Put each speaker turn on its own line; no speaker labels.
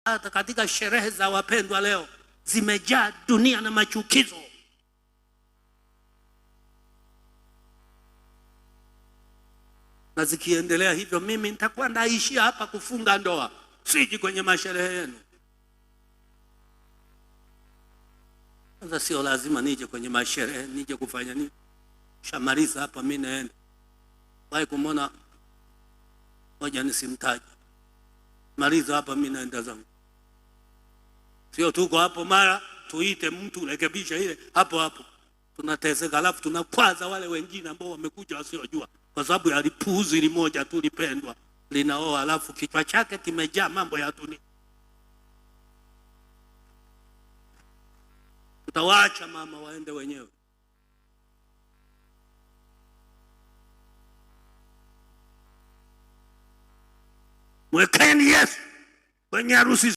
hata katika sherehe za wapendwa leo zimejaa dunia na machukizo. Na zikiendelea hivyo, mimi nitakuwa naishia hapa kufunga ndoa, siji kwenye masherehe yenu. Sasa sio lazima nije kwenye masherehe, nije kufanya nini? Shamaliza hapa mimi naenda. Wahi kumwona moja nisimtaje. Maliza hapa mimi naenda zangu. Sio tuko hapo mara tuite mtu rekebisha ile hapo hapo. Tunateseka, alafu tunakwaza wale wengine ambao wamekuja wasiojua kwa sababu ya lipuuzi limoja tu lipendwa linaoa, alafu kichwa chake kimejaa mambo ya dunia. Tutawaacha mama waende wenyewe. Mwekeni Yesu kwenye harusi.